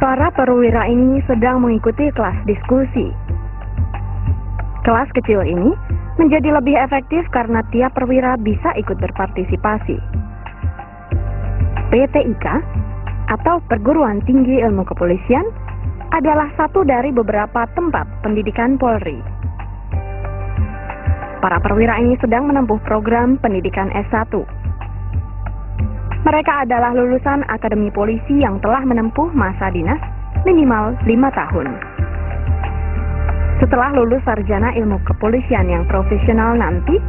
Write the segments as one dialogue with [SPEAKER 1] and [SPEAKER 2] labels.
[SPEAKER 1] Para perwira ini sedang mengikuti kelas diskusi. Kelas kecil ini menjadi lebih efektif karena tiap perwira bisa ikut berpartisipasi. PTIK atau Perguruan Tinggi Ilmu Kepolisian adalah satu dari beberapa tempat pendidikan Polri. Para perwira ini sedang menempuh program pendidikan S1. Mereka adalah lulusan Akademi Polisi yang telah menempuh masa dinas minimal 5 tahun. Setelah lulus sarjana ilmu kepolisian yang profesional nanti,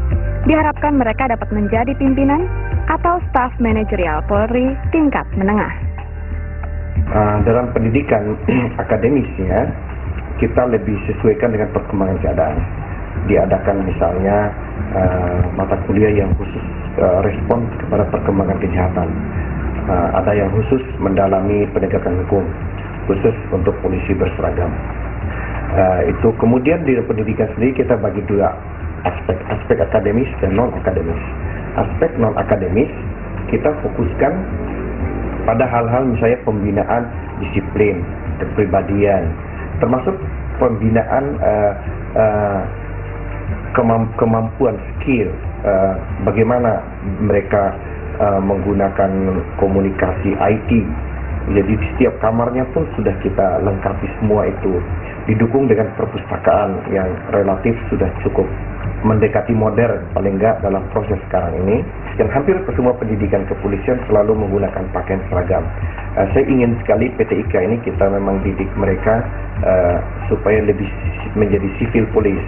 [SPEAKER 1] diharapkan mereka dapat menjadi pimpinan atau staf manajerial Polri tingkat menengah.
[SPEAKER 2] Dalam pendidikan akademisnya, kita lebih sesuaikan dengan perkembangan keadaan. Diadakan misalnya mata kuliah yang khusus respon kepada perkembangan kejahatan. Ada yang khusus mendalami penegakan hukum, khusus untuk polisi berseragam. Itu kemudian di pendidikan sendiri kita bagi dua aspek akademis dan non akademis. Aspek non akademis kita fokuskan pada hal-hal misalnya pembinaan disiplin, kepribadian, termasuk pembinaan kemampuan skill, bagaimana mereka menggunakan komunikasi IT. Jadi di setiap kamarnya pun sudah kita lengkapi semua itu, didukung dengan perpustakaan yang relatif sudah cukup mendekati modern, paling enggak dalam proses sekarang ini. Dan hampir semua pendidikan kepolisian selalu menggunakan pakaian seragam. Saya ingin sekali PTIK ini kita memang didik mereka supaya lebih menjadi civil police.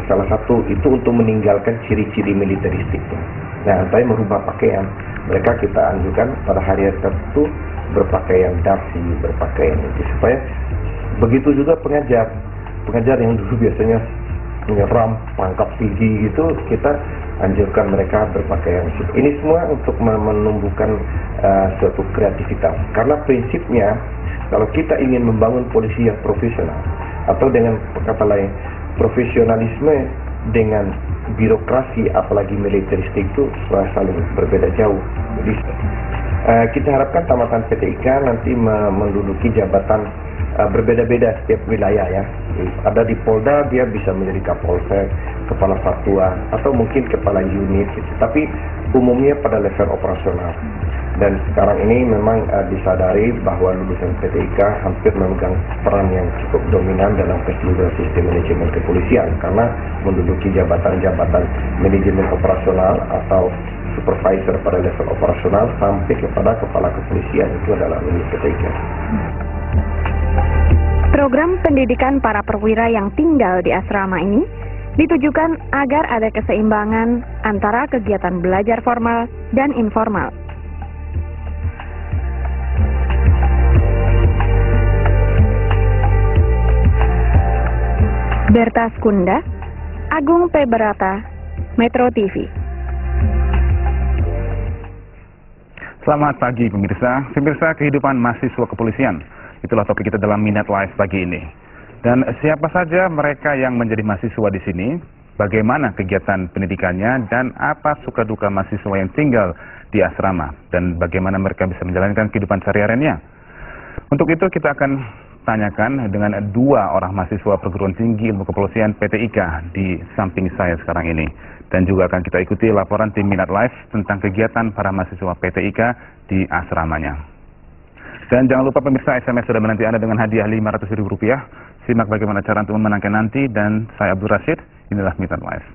[SPEAKER 2] Salah satu itu untuk meninggalkan ciri-ciri militeristik. Nah, saya merubah pakaian. Mereka kita anjurkan pada hari tertentu berpakaian dasi, berpakaian itu, supaya begitu juga pengajar yang dulu biasanya menyeram, pangkap tinggi gitu, kita anjurkan mereka berpakaian. Ini semua untuk menumbuhkan suatu kreativitas. Karena prinsipnya kalau kita ingin membangun polisi yang profesional, atau dengan kata lain profesionalisme dengan birokrasi apalagi militeristik itu saling berbeda jauh. Jadi kita harapkan tamatan PTIK nanti menduduki jabatan berbeda-beda setiap wilayah ya. Ada di Polda dia bisa menjadi Kapolsek, kepala satuan, atau mungkin kepala unit gitu. Tapi umumnya pada level operasional. Dan sekarang ini memang disadari bahwa lulusan PTIK hampir memegang peran yang cukup dominan dalam keseluruhan sistem manajemen kepolisian, karena menduduki jabatan-jabatan manajemen operasional atau supervisor pada level operasional sampai kepada kepala kepolisian itu adalah lulusan PTIK.
[SPEAKER 1] Program pendidikan para perwira yang tinggal di asrama ini ditujukan agar ada keseimbangan antara kegiatan belajar formal dan informal. Berta Skunda, Agung P. Berata, Metro TV.
[SPEAKER 3] Selamat pagi pemirsa kehidupan mahasiswa kepolisian. Itulah topik kita dalam Minute Live pagi ini. Dan siapa saja mereka yang menjadi mahasiswa di sini, bagaimana kegiatan pendidikannya, dan apa suka duka mahasiswa yang tinggal di asrama, dan bagaimana mereka bisa menjalankan kehidupan sehari-harinya. Untuk itu kita akan tanyakan dengan dua orang mahasiswa Perguruan Tinggi Ilmu Kepolisian PTIK di samping saya sekarang ini. Dan juga akan kita ikuti laporan tim Minute Live tentang kegiatan para mahasiswa PTIK di asramanya. Dan jangan lupa pemirsa, SMS sudah menanti Anda dengan hadiah Rp500.000. Simak bagaimana cara untuk memenangkan nanti, dan saya Abdul Rashid, inilah Minute Live.